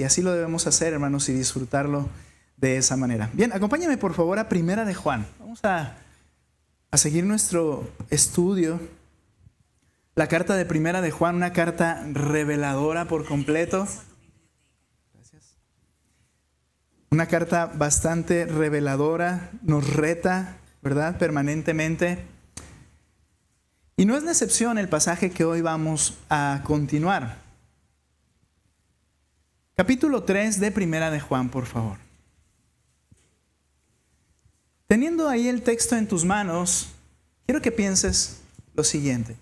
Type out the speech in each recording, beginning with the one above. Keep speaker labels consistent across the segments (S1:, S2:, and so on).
S1: Y así lo debemos hacer, hermanos, y disfrutarlo de esa manera. Bien, acompáñame por favor a Primera de Juan. Vamos a seguir nuestro estudio. La carta de Primera de Juan, una carta reveladora por completo. Gracias. Una carta bastante reveladora, nos reta, ¿verdad? Permanentemente. Y no es la excepción el pasaje que hoy vamos a continuar. Capítulo 3 de Primera de Juan, por favor. Teniendo ahí el texto en tus manos, quiero que pienses lo siguiente.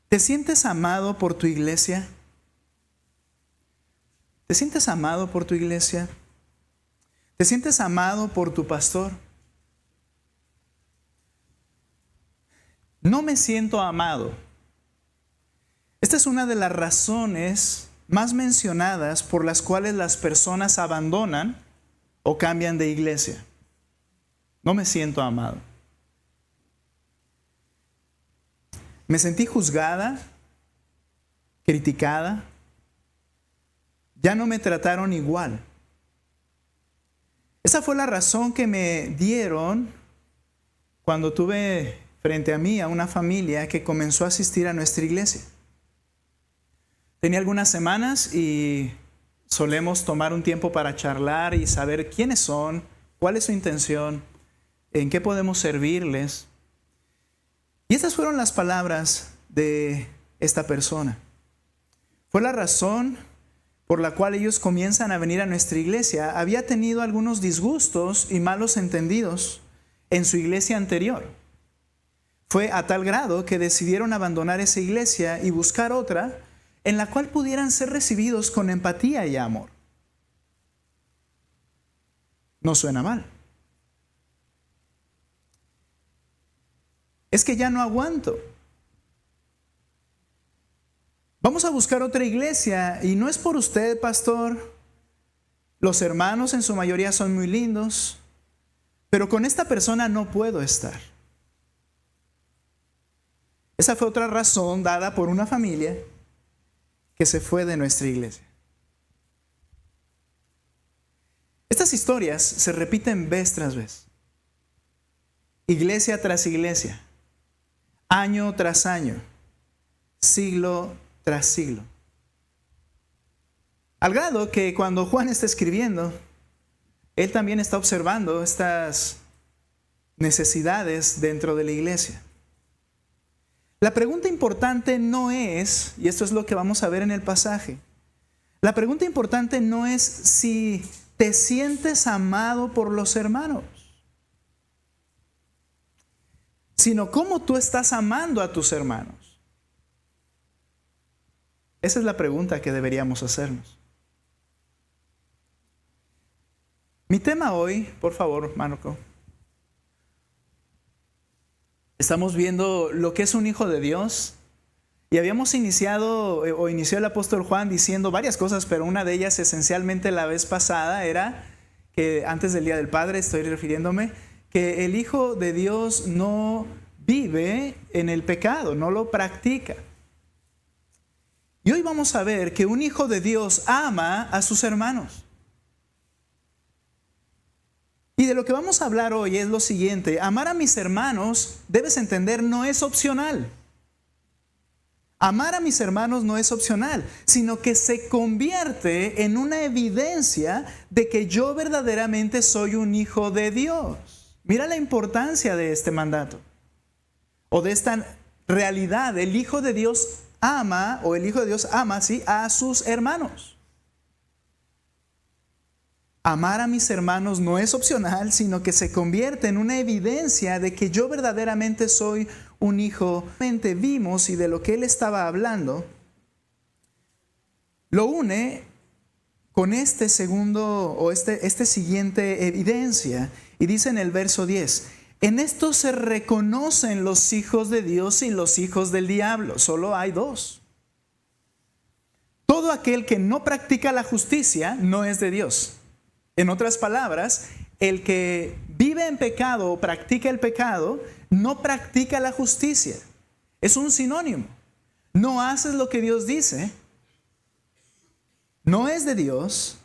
S1: ¿Te sientes amado por tu iglesia? ¿Te sientes amado por tu iglesia? ¿Te sientes amado por tu pastor? No me siento amado. Esta es una de las razones más mencionadas por las cuales las personas abandonan o cambian de iglesia. No me siento amado. Me sentí juzgada, criticada. Ya no me trataron igual. Esa fue la razón que me dieron cuando tuve frente a mí a una familia que comenzó a asistir a nuestra iglesia. Tenía algunas semanas y solemos tomar un tiempo para charlar y saber quiénes son, cuál es su intención, en qué podemos servirles. Y estas fueron las palabras de esta persona. Fue la razón por la cual ellos comienzan a venir a nuestra iglesia. Había tenido algunos disgustos y malos entendidos en su iglesia anterior. Fue a tal grado que decidieron abandonar esa iglesia y buscar otra en la cual pudieran ser recibidos con empatía y amor. No suena mal. Es que ya no aguanto. Vamos a buscar otra iglesia y no es por usted, pastor. Los hermanos en su mayoría son muy lindos, pero con esta persona no puedo estar. Esa fue otra razón dada por una familia que se fue de nuestra iglesia. Estas historias se repiten vez tras vez, iglesia tras iglesia, año tras año, siglo tras siglo. Al grado que cuando Juan está escribiendo, él también está observando estas necesidades dentro de la iglesia. La pregunta importante no es, y esto es lo que vamos a ver en el pasaje, la pregunta importante no es si te sientes amado por los hermanos, sino cómo tú estás amando a tus hermanos. Esa es la pregunta que deberíamos hacernos. Mi tema hoy, por favor, Marco. Estamos viendo lo que es un hijo de Dios. Y habíamos inició el apóstol Juan diciendo varias cosas, pero una de ellas esencialmente la vez pasada era que antes del Día del Padre, estoy refiriéndome, que el Hijo de Dios no vive en el pecado, no lo practica. Y hoy vamos a ver que un hijo de Dios ama a sus hermanos. Y de lo que vamos a hablar hoy es lo siguiente: amar a mis hermanos, debes entender, no es opcional. Amar a mis hermanos no es opcional, sino que se convierte en una evidencia de que yo verdaderamente soy un hijo de Dios. Mira la importancia de este mandato, o de esta realidad. El Hijo de Dios ama, o el Hijo de Dios ama, sí, a sus hermanos. Amar a mis hermanos no es opcional, sino que se convierte en una evidencia de que yo verdaderamente soy un hijo. Vimos, y de lo que él estaba hablando, lo une con este segundo o este siguiente evidencia. Y dice en el verso 10, en esto se reconocen los hijos de Dios y los hijos del diablo. Solo hay dos. Todo aquel que no practica la justicia no es de Dios. En otras palabras, el que vive en pecado o practica el pecado, no practica la justicia. Es un sinónimo. No haces lo que Dios dice, no es de Dios,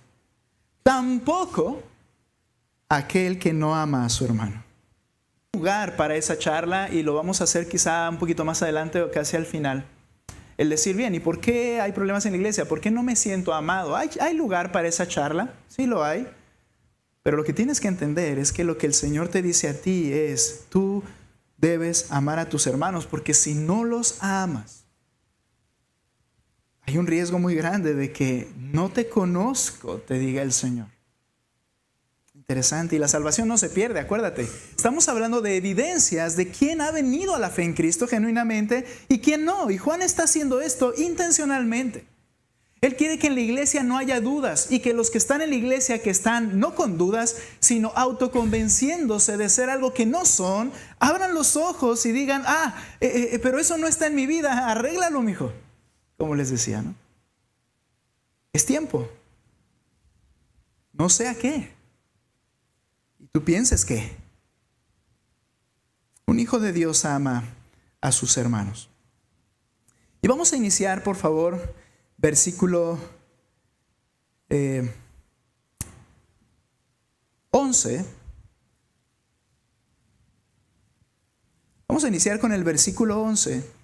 S1: tampoco aquel que no ama a su hermano. Lugar para esa charla, y lo vamos a hacer quizá un poquito más adelante o casi al final. El decir, bien, ¿y por qué hay problemas en la iglesia? ¿Por qué no me siento amado? ¿Hay lugar para esa charla? Sí lo hay. Pero lo que tienes que entender es que lo que el Señor te dice a ti es, tú debes amar a tus hermanos, porque si no los amas, hay un riesgo muy grande de que no te conozco, te diga el Señor. Interesante, y la salvación no se pierde, acuérdate. Estamos hablando de evidencias de quién ha venido a la fe en Cristo genuinamente y quién no. Y Juan está haciendo esto intencionalmente. Él quiere que en la iglesia no haya dudas y que los que están en la iglesia, que están no con dudas, sino autoconvenciéndose de ser algo que no son, abran los ojos y digan, pero eso no está en mi vida, arréglalo, mijo. Como les decía, ¿no? Es tiempo. No sé a qué. Y tú pienses que un hijo de Dios ama a sus hermanos. Y vamos a iniciar, por favor, versículo 11. Vamos a iniciar con el versículo 11.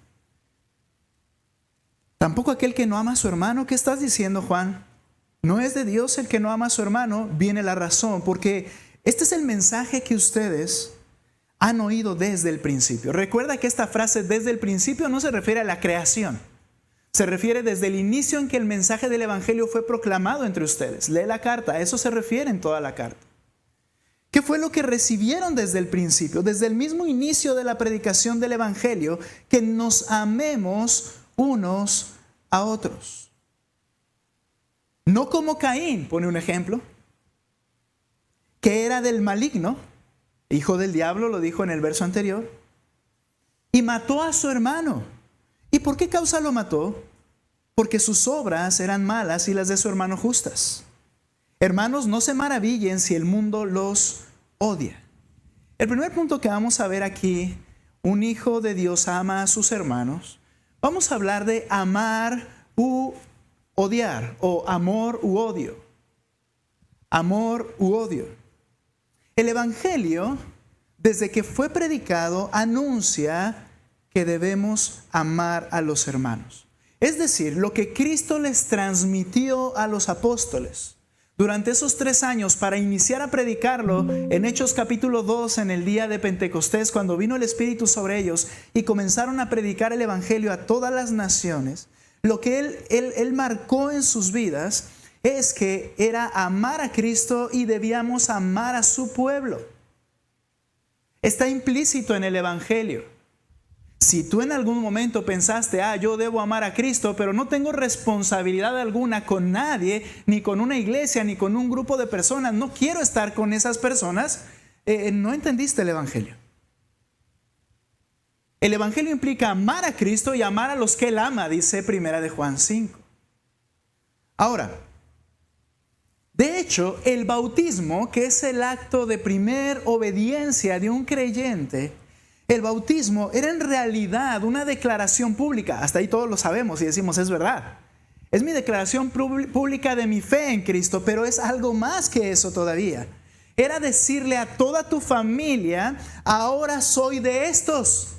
S1: Tampoco aquel que no ama a su hermano. ¿Qué estás diciendo, Juan? No es de Dios el que no ama a su hermano. Viene la razón, porque este es el mensaje que ustedes han oído desde el principio. Recuerda que esta frase desde el principio no se refiere a la creación. Se refiere desde el inicio en que el mensaje del evangelio fue proclamado entre ustedes. Lee la carta, a eso se refiere en toda la carta. ¿Qué fue lo que recibieron desde el principio? Desde el mismo inicio de la predicación del evangelio, que nos amemos unos a otros. No como Caín, pone un ejemplo, que era del maligno, hijo del diablo, lo dijo en el verso anterior, y mató a su hermano. ¿Y por qué causa lo mató? Porque sus obras eran malas y las de su hermano justas. Hermanos, no se maravillen si el mundo los odia. El primer punto que vamos a ver aquí, un hijo de Dios ama a sus hermanos. Vamos a hablar de amar u odiar, o amor u odio. Amor u odio. El evangelio, desde que fue predicado, anuncia que debemos amar a los hermanos. Es decir, lo que Cristo les transmitió a los apóstoles durante esos 3 años para iniciar a predicarlo en Hechos capítulo 2, en el día de Pentecostés, cuando vino el Espíritu sobre ellos y comenzaron a predicar el evangelio a todas las naciones, lo que él marcó en sus vidas es que era amar a Cristo y debíamos amar a su pueblo. Está implícito en el evangelio. Si tú en algún momento pensaste, yo debo amar a Cristo, pero no tengo responsabilidad alguna con nadie, ni con una iglesia, ni con un grupo de personas, no quiero estar con esas personas, no entendiste el evangelio. El evangelio implica amar a Cristo y amar a los que Él ama, dice Primera de Juan 5. Ahora, de hecho, el bautismo, que es el acto de primer obediencia de un creyente, el bautismo era en realidad una declaración pública. Hasta ahí todos lo sabemos y decimos, es verdad. Es mi declaración pública de mi fe en Cristo, pero es algo más que eso todavía. Era decirle a toda tu familia, ahora soy de estos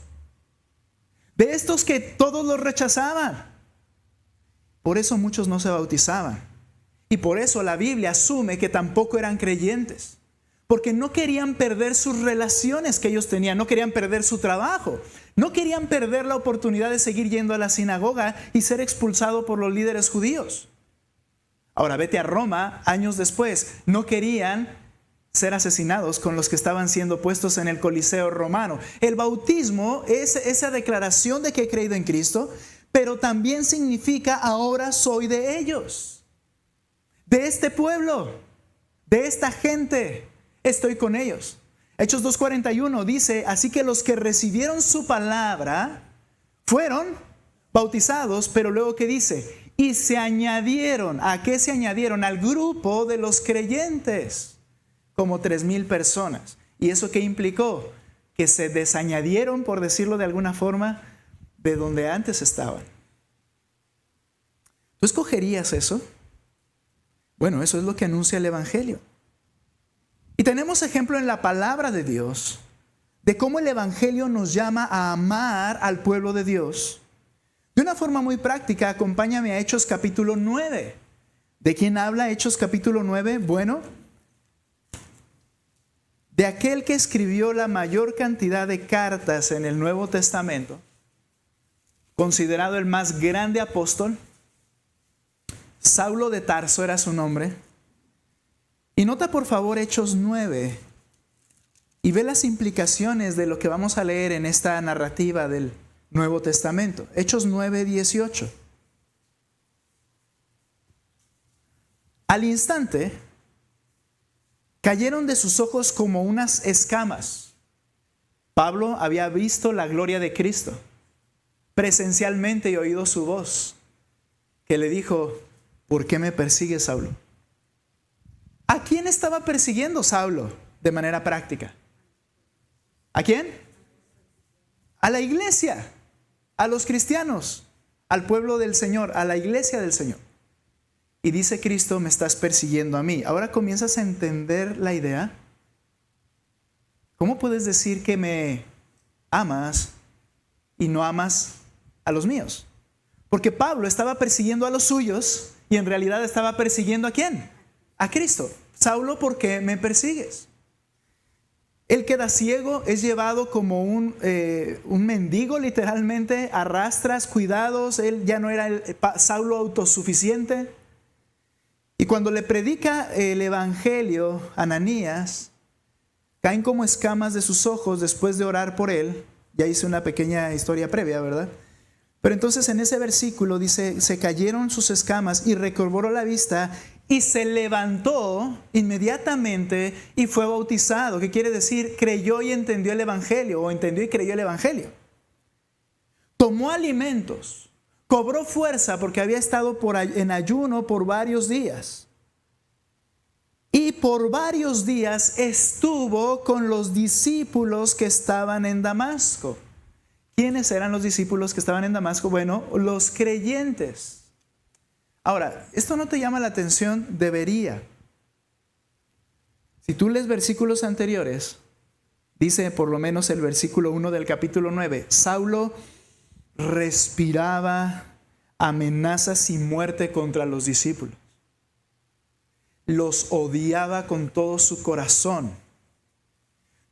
S1: que todos los rechazaban. Por eso muchos no se bautizaban. Y por eso la Biblia asume que tampoco eran creyentes. Porque no querían perder sus relaciones que ellos tenían, no querían perder su trabajo, no querían perder la oportunidad de seguir yendo a la sinagoga y ser expulsado por los líderes judíos. Ahora vete a Roma, años después, no querían ser asesinados con los que estaban siendo puestos en el Coliseo romano. El bautismo es esa declaración de que he creído en Cristo, pero también significa ahora soy de ellos, de este pueblo, de esta gente. Estoy con ellos. Hechos 2:41 dice, así que los que recibieron su palabra fueron bautizados, pero luego ¿qué dice? Y se añadieron, ¿a qué se añadieron? Al grupo de los creyentes, como 3,000 personas. ¿Y eso qué implicó? Que se desañadieron, por decirlo de alguna forma, de donde antes estaban. ¿Tú escogerías eso? Bueno, eso es lo que anuncia el Evangelio. Y tenemos ejemplo en la palabra de Dios de cómo el Evangelio nos llama a amar al pueblo de Dios. De una forma muy práctica, acompáñame a Hechos capítulo 9. ¿De quién habla Hechos capítulo 9? Bueno, de aquel que escribió la mayor cantidad de cartas en el Nuevo Testamento, considerado el más grande apóstol. Saulo de Tarso era su nombre. Y nota por favor Hechos 9 y ve las implicaciones de lo que vamos a leer en esta narrativa del Nuevo Testamento. Hechos 9:18. Al instante cayeron de sus ojos como unas escamas. Pablo había visto la gloria de Cristo presencialmente y oído su voz, que le dijo: ¿por qué me persigues, Saulo? ¿A quién estaba persiguiendo Saulo de manera práctica? ¿A quién? A la iglesia, a los cristianos, al pueblo del Señor, a la iglesia del Señor. Y dice Cristo: me estás persiguiendo a mí. Ahora comienzas a entender la idea. ¿Cómo puedes decir que me amas y no amas a los míos? Porque Pablo estaba persiguiendo a los suyos y en realidad estaba persiguiendo ¿a quién? A Cristo. Saulo, ¿por qué me persigues? Él queda ciego, es llevado como un mendigo literalmente, arrastras, cuidados. Él ya no era el Saulo autosuficiente. Y cuando le predica el evangelio a Ananías, caen como escamas de sus ojos después de orar por él. Ya hice una pequeña historia previa, ¿verdad? Pero entonces en ese versículo dice: se cayeron sus escamas y recobró la vista y se levantó inmediatamente y fue bautizado. ¿Qué quiere decir? Creyó y entendió el evangelio, o entendió y creyó el evangelio. Tomó alimentos, cobró fuerza porque había estado en ayuno por varios días. Y por varios días estuvo con los discípulos que estaban en Damasco. ¿Quiénes eran los discípulos que estaban en Damasco? Bueno, los creyentes. Ahora, ¿esto no te llama la atención? Debería. Si tú lees versículos anteriores, dice por lo menos el versículo 1 del capítulo 9, Saulo respiraba amenazas y muerte contra los discípulos. Los odiaba con todo su corazón,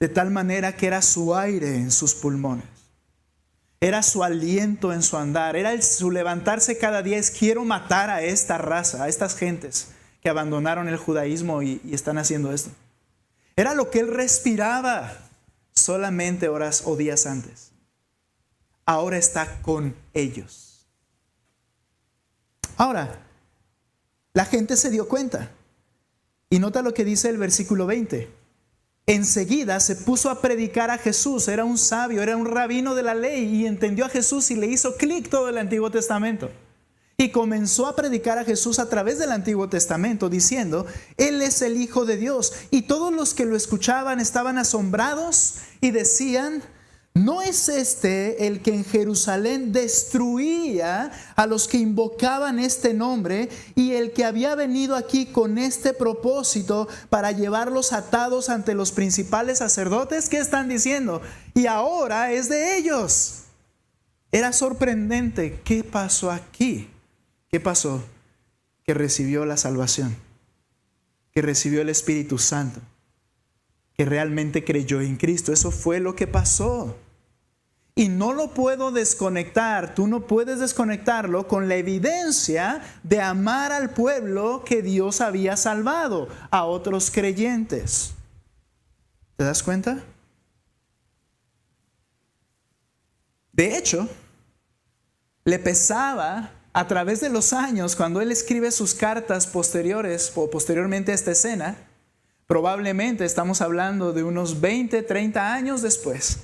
S1: de tal manera que era su aire en sus pulmones. Era su aliento en su andar, era su levantarse cada día: es quiero matar a esta raza, a estas gentes que abandonaron el judaísmo y están haciendo esto. Era lo que él respiraba solamente horas o días antes. Ahora está con ellos. Ahora, la gente se dio cuenta. Y nota lo que dice el versículo 20. Enseguida se puso a predicar a Jesús. Era un sabio, era un rabino de la ley y entendió a Jesús y le hizo clic todo el Antiguo Testamento. Y comenzó a predicar a Jesús a través del Antiguo Testamento diciendo: Él es el Hijo de Dios. Y todos los que lo escuchaban estaban asombrados y decían: ¿no es este el que en Jerusalén destruía a los que invocaban este nombre y el que había venido aquí con este propósito para llevarlos atados ante los principales sacerdotes? ¿Qué están diciendo? Y ahora es de ellos. Era sorprendente. ¿Qué pasó aquí? ¿Qué pasó? Que recibió la salvación, que recibió el Espíritu Santo, que realmente creyó en Cristo. Eso fue lo que pasó. Y no lo puedo desconectar, tú no puedes desconectarlo con la evidencia de amar al pueblo que Dios había salvado, a otros creyentes. ¿Te das cuenta? De hecho, le pesaba a través de los años, cuando él escribe sus cartas posteriores o posteriormente a esta escena, probablemente estamos hablando de unos 20, 30 años después.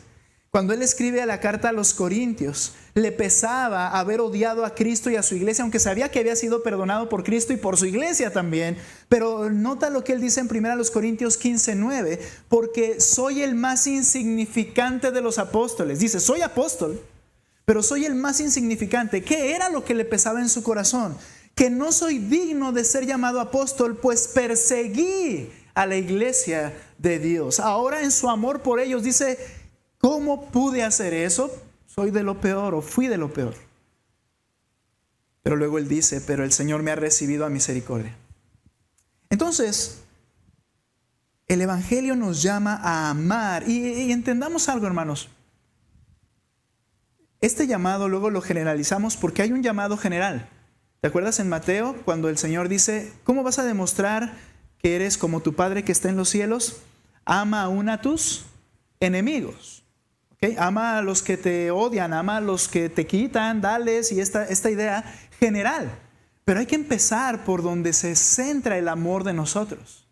S1: Cuando él escribe la carta a los Corintios, le pesaba haber odiado a Cristo y a su iglesia, aunque sabía que había sido perdonado por Cristo y por su iglesia también. Pero nota lo que él dice en 1 Corintios 15:9, porque soy el más insignificante de los apóstoles. Dice: soy apóstol, pero soy el más insignificante. ¿Qué era lo que le pesaba en su corazón? que no soy digno de ser llamado apóstol, pues perseguí a la iglesia de Dios. Ahora en su amor por ellos dice, ¿cómo pude hacer eso? Soy de lo peor o fui de lo peor. Pero luego él dice, pero el Señor me ha recibido a misericordia. Entonces, el Evangelio nos llama a amar. Y entendamos algo, hermanos. Este llamado luego lo generalizamos porque hay un llamado general. ¿Te acuerdas en Mateo cuando el Señor dice, ¿cómo vas a demostrar que eres como tu Padre que está en los cielos? Ama aún a tus enemigos. ¿Okay? Ama a los que te odian, ama a los que te quitan, dales, y esta idea general. Pero hay que empezar por donde se centra el amor de nosotros.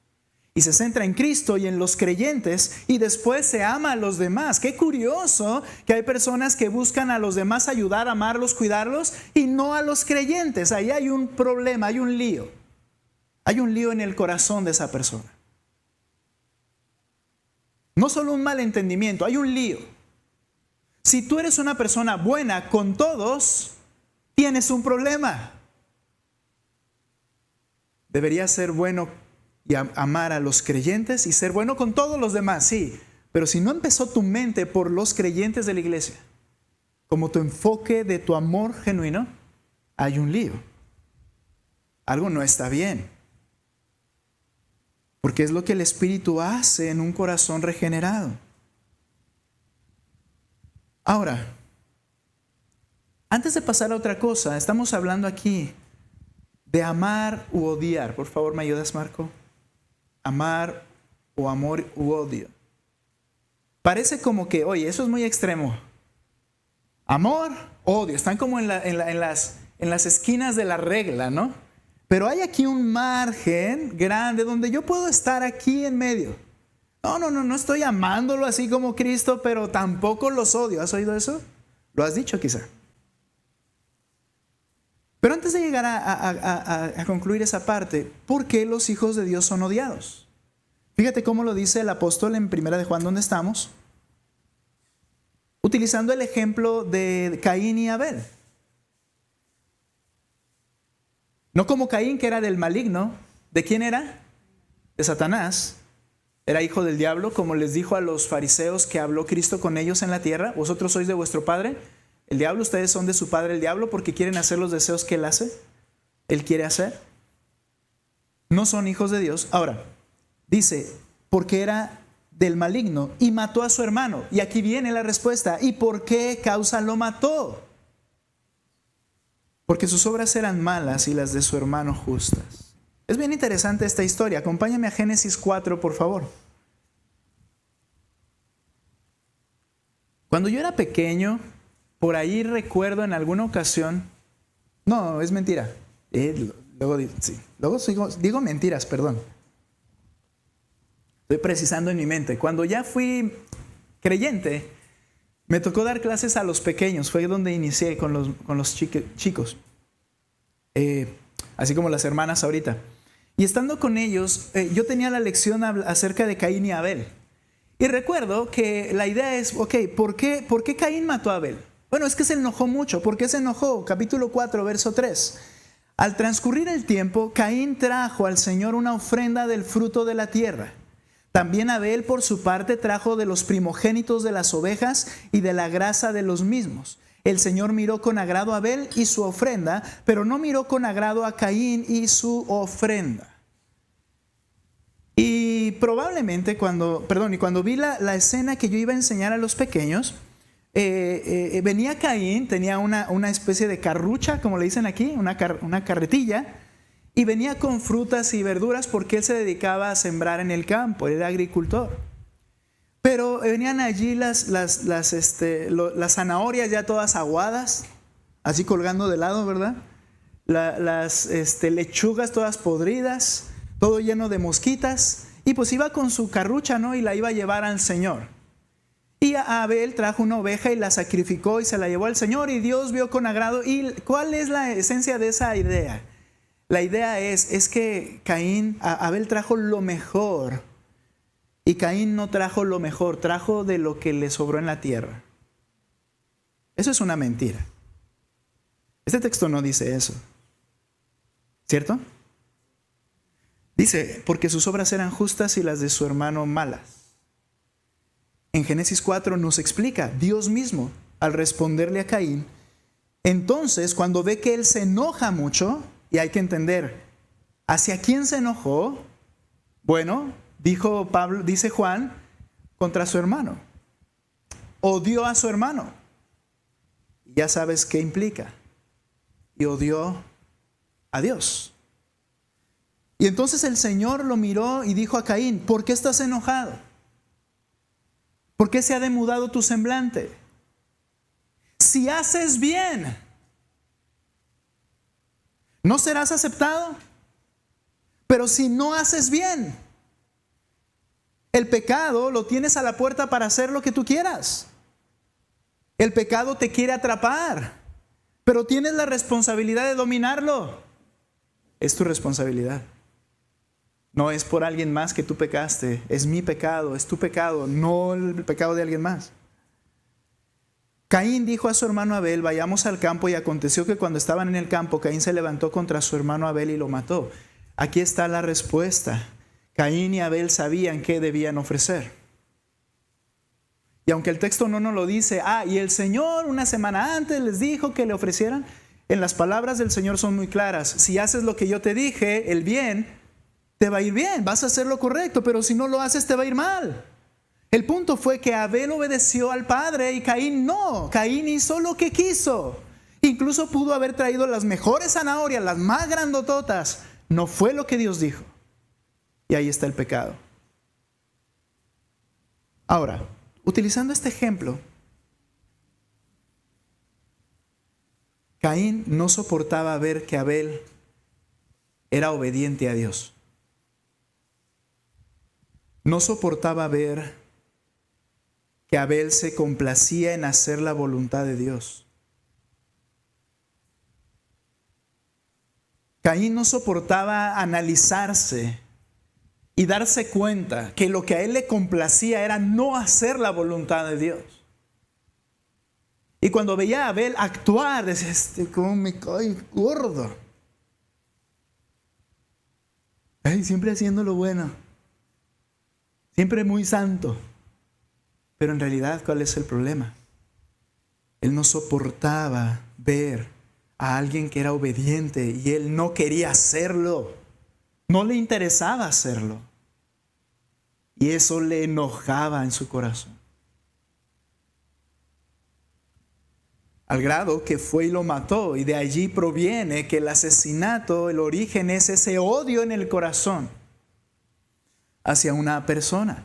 S1: Y se centra en Cristo y en los creyentes, y después se ama a los demás. Qué curioso que hay personas que buscan a los demás ayudar, amarlos, cuidarlos, y no a los creyentes. Ahí hay un problema, hay un lío. Hay un lío en el corazón de esa persona. No solo un malentendimiento, hay un lío. Si tú eres una persona buena con todos, tienes un problema. Deberías ser bueno y amar a los creyentes y ser bueno con todos los demás, sí. Pero si no empezó tu mente por los creyentes de la iglesia, como tu enfoque de tu amor genuino, hay un lío. Algo no está bien. Porque es lo que el Espíritu hace en un corazón regenerado. Ahora, antes de pasar a otra cosa, estamos hablando aquí de amar u odiar. Por favor, ¿me ayudas, Marco? Amar o amor u odio. Parece como que, oye, eso es muy extremo. Amor, odio, están como en las esquinas de la regla, ¿no? Pero hay aquí un margen grande donde yo puedo estar aquí en medio. No estoy amándolo así como Cristo, pero tampoco los odio. ¿Has oído eso? Lo has dicho quizá. Pero antes de llegar a concluir esa parte, ¿por qué los hijos de Dios son odiados? Fíjate cómo lo dice el apóstol en 1 de Juan, donde estamos, utilizando el ejemplo de Caín y Abel. No como Caín, que era del maligno. ¿De quién era? De Satanás. Era hijo del diablo, como les dijo a los fariseos que habló Cristo con ellos en la tierra. Vosotros sois de vuestro padre el diablo, ustedes son de su padre el diablo, porque quieren hacer los deseos que él hace, él quiere hacer. No son hijos de Dios. Ahora, dice, porque era del maligno y mató a su hermano. Y aquí viene la respuesta. ¿Y por qué causa lo mató? Porque sus obras eran malas y las de su hermano justas. Es bien interesante esta historia. Acompáñame a Génesis 4, por favor. Cuando yo era pequeño, por ahí recuerdo en alguna ocasión, no, es mentira. Luego digo mentiras, perdón. Estoy precisando en mi mente. Cuando ya fui creyente, me tocó dar clases a los pequeños. Fue donde inicié con los chicos. Así como las hermanas ahorita. Y estando con ellos, yo tenía la lección acerca de Caín y Abel. Y recuerdo que la idea es, ok, ¿por qué Caín mató a Abel? Bueno, es que se enojó mucho. ¿Por qué se enojó? Capítulo 4, verso 3. Al transcurrir el tiempo, Caín trajo al Señor una ofrenda del fruto de la tierra. También Abel, por su parte, trajo de los primogénitos de las ovejas y de la grasa de los mismos. El Señor miró con agrado a Abel y su ofrenda, pero no miró con agrado a Caín y su ofrenda. Y probablemente cuando vi la escena que yo iba a enseñar a los pequeños, venía Caín, tenía una especie de carrucha, como le dicen aquí, una carretilla, y venía con frutas y verduras porque él se dedicaba a sembrar en el campo, era agricultor. Pero venían allí las zanahorias ya todas aguadas, así colgando de lado, ¿verdad? Las lechugas todas podridas, todo lleno de mosquitas. Y pues iba con su carrucha, ¿no? Y la iba a llevar al Señor. Y Abel trajo una oveja y la sacrificó y se la llevó al Señor. Y Dios vio con agrado. ¿Y cuál es la esencia de esa idea? La idea es que Abel trajo lo mejor. Y Caín no trajo lo mejor, trajo de lo que le sobró en la tierra. Eso es una mentira. Este texto no dice eso. ¿Cierto? Dice, porque sus obras eran justas y las de su hermano malas. En Génesis 4 nos explica, Dios mismo, al responderle a Caín, entonces cuando ve que él se enoja mucho, y hay que entender, ¿hacia quién se enojó? Bueno, dice Juan, contra su hermano. Odió a su hermano. Ya sabes qué implica. Y odió a Dios. Y entonces el Señor lo miró y dijo a Caín, ¿por qué estás enojado? ¿Por qué se ha demudado tu semblante? Si haces bien, ¿no serás aceptado? Pero si no haces bien, el pecado lo tienes a la puerta para hacer lo que tú quieras. El pecado te quiere atrapar, pero tienes la responsabilidad de dominarlo. Es tu responsabilidad. No es por alguien más que tú pecaste. Es mi pecado, es tu pecado, no el pecado de alguien más. Caín dijo a su hermano Abel, vayamos al campo, y aconteció que cuando estaban en el campo, Caín se levantó contra su hermano Abel y lo mató. Aquí está la respuesta. Caín y Abel sabían qué debían ofrecer. Y aunque el texto no nos lo dice, y el Señor una semana antes les dijo que le ofrecieran, en las palabras del Señor son muy claras. Si haces lo que yo te dije, el bien, te va a ir bien, vas a hacer lo correcto, pero si no lo haces te va a ir mal. El punto fue que Abel obedeció al padre y Caín no. Caín hizo lo que quiso. Incluso pudo haber traído las mejores zanahorias, las más grandototas. No fue lo que Dios dijo. Y ahí está el pecado. Ahora, utilizando este ejemplo, Caín no soportaba ver que Abel era obediente a Dios. No soportaba ver que Abel se complacía en hacer la voluntad de Dios. Caín no soportaba analizarse y darse cuenta que lo que a él le complacía era no hacer la voluntad de Dios. Y cuando veía a Abel actuar, decía, cómo me cae gordo. Siempre haciendo lo bueno. Siempre muy santo. Pero en realidad, ¿cuál es el problema? Él no soportaba ver a alguien que era obediente y él no quería hacerlo. No le interesaba hacerlo. Y eso le enojaba en su corazón. Al grado que fue y lo mató. Y de allí proviene que el asesinato, el origen es ese odio en el corazón hacia una persona.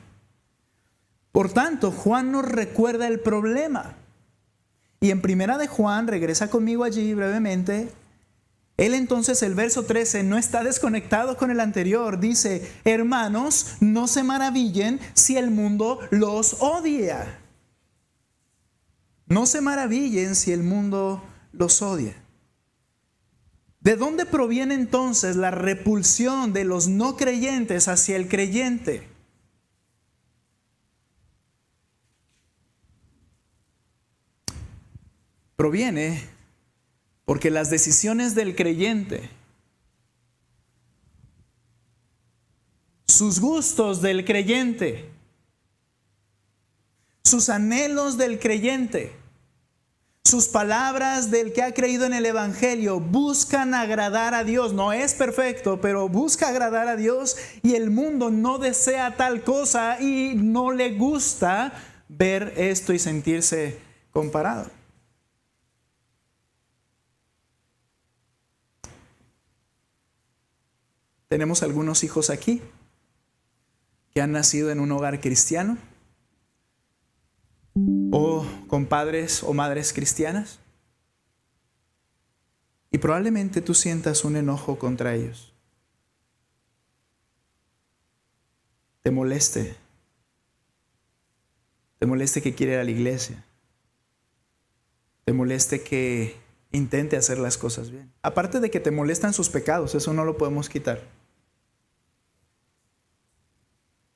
S1: Por tanto, Juan nos recuerda el problema. Y en primera de Juan, regresa conmigo allí brevemente, él entonces, el verso 13, no está desconectado con el anterior. Dice, hermanos, no se maravillen si el mundo los odia. No se maravillen si el mundo los odia. ¿De dónde proviene entonces la repulsión de los no creyentes hacia el creyente? Proviene porque las decisiones del creyente, sus gustos del creyente, sus anhelos del creyente, sus palabras del que ha creído en el Evangelio buscan agradar a Dios. No es perfecto, pero busca agradar a Dios, y el mundo no desea tal cosa y no le gusta ver esto y sentirse comparado. Tenemos algunos hijos aquí que han nacido en un hogar cristiano o con padres o madres cristianas, y probablemente tú sientas un enojo contra ellos. Te moleste que quiere ir a la iglesia, te moleste que intente hacer las cosas bien. Aparte de que te molestan sus pecados, eso no lo podemos quitar.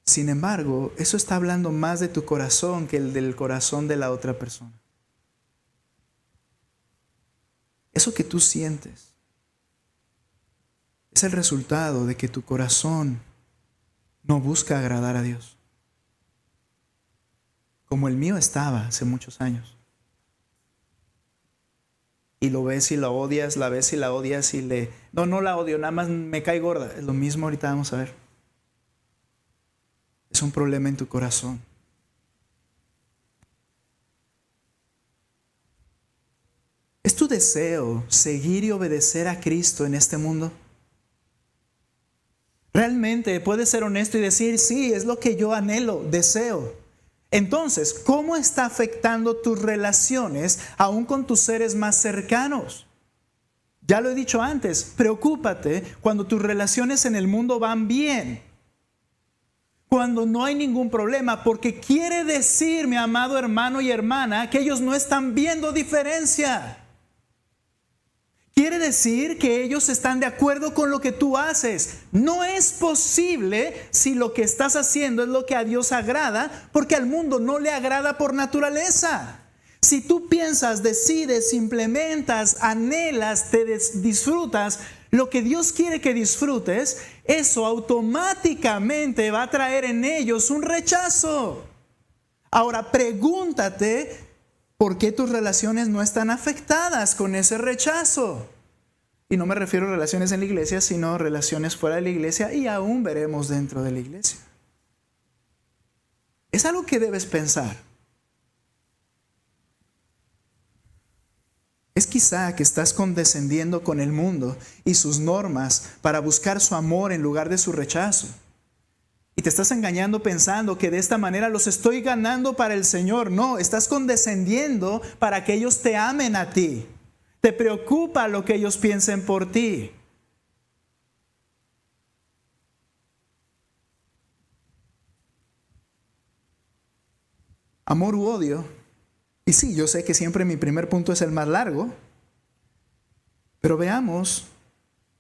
S1: Sin embargo, eso está hablando más de tu corazón que el del corazón de la otra persona. Eso que tú sientes es el resultado de que tu corazón no busca agradar a Dios, como el mío estaba hace muchos años. Y lo ves y la odias, la ves y la odias y no la odio, nada más me cae gorda. Es lo mismo ahorita vamos a ver. Es un problema en tu corazón. ¿Es tu deseo seguir y obedecer a Cristo en este mundo? Realmente puedes ser honesto y decir, sí, es lo que yo anhelo, deseo. Entonces, ¿cómo está afectando tus relaciones aún con tus seres más cercanos? Ya lo he dicho antes, preocúpate cuando tus relaciones en el mundo van bien, cuando no hay ningún problema, porque quiere decir, mi amado hermano y hermana, que ellos no están viendo diferencia. Quiere decir que ellos están de acuerdo con lo que tú haces. No es posible si lo que estás haciendo es lo que a Dios agrada, porque al mundo no le agrada por naturaleza. Si tú piensas, decides, implementas, anhelas, disfrutas lo que Dios quiere que disfrutes, eso automáticamente va a traer en ellos un rechazo. Ahora pregúntate, ¿por qué tus relaciones no están afectadas con ese rechazo? Y no me refiero a relaciones en la iglesia, sino relaciones fuera de la iglesia y aún veremos dentro de la iglesia. Es algo que debes pensar. Es quizá que estás condescendiendo con el mundo y sus normas para buscar su amor en lugar de su rechazo. Y te estás engañando pensando que de esta manera los estoy ganando para el Señor. No, estás condescendiendo para que ellos te amen a ti. Te preocupa lo que ellos piensen por ti. Amor u odio. Y sí, yo sé que siempre mi primer punto es el más largo. Pero veamos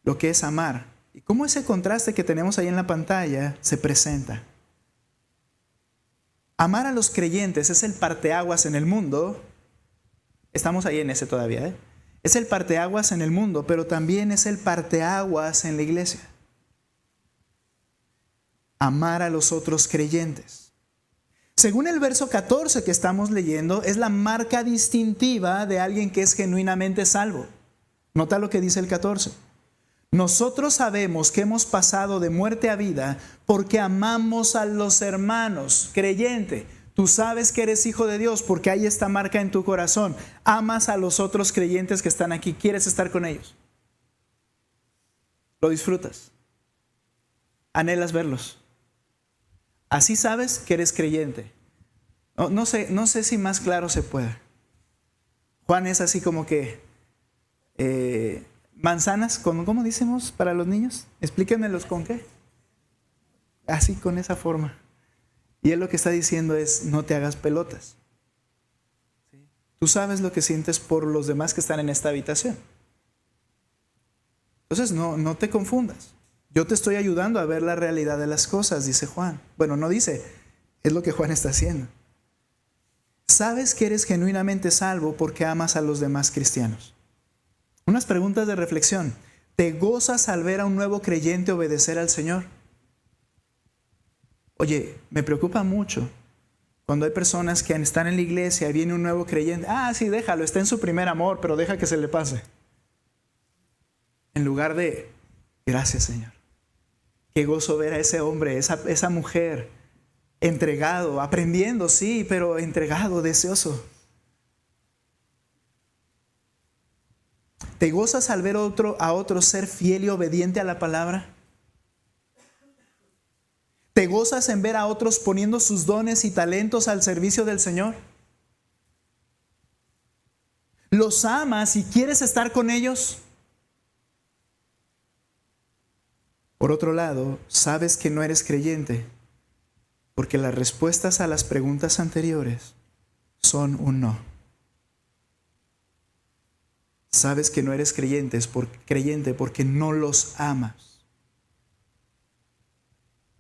S1: lo que es amar. Y cómo ese contraste que tenemos ahí en la pantalla se presenta. Amar a los creyentes es el parteaguas en el mundo. Estamos ahí en ese todavía, ¿eh? Es el parteaguas en el mundo, pero también es el parteaguas en la iglesia. Amar a los otros creyentes. Según el verso 14 que estamos leyendo, es la marca distintiva de alguien que es genuinamente salvo. Nota lo que dice el 14. Nosotros sabemos que hemos pasado de muerte a vida porque amamos a los hermanos. Creyente, tú sabes que eres hijo de Dios porque hay esta marca en tu corazón. Amas a los otros creyentes que están aquí. ¿Quieres estar con ellos? ¿Lo disfrutas? ¿Anhelas verlos? Así sabes que eres creyente. No sé si más claro se puede. Juan es así como que manzanas, ¿cómo decimos para los niños? Explíquenmelos con qué. Así, con esa forma. Y él lo que está diciendo es, no te hagas pelotas. ¿Sí? Tú sabes lo que sientes por los demás que están en esta habitación. Entonces no te confundas. Yo te estoy ayudando a ver la realidad de las cosas, dice Juan. Bueno, no dice, es lo que Juan está haciendo. Sabes que eres genuinamente salvo porque amas a los demás cristianos. Unas preguntas de reflexión. ¿Te gozas al ver a un nuevo creyente obedecer al Señor? Oye, me preocupa mucho cuando hay personas que están en la iglesia y viene un nuevo creyente. Sí, déjalo, está en su primer amor, pero deja que se le pase. En lugar de, gracias Señor. Qué gozo ver a ese hombre, esa mujer, entregado, aprendiendo, sí, pero entregado, deseoso. ¿Te gozas al ver a otro ser fiel y obediente a la palabra? ¿Te gozas en ver a otros poniendo sus dones y talentos al servicio del Señor? ¿Los amas y quieres estar con ellos? Por otro lado, sabes que no eres creyente porque las respuestas a las preguntas anteriores son un no. Sabes que no eres creyente porque no los amas.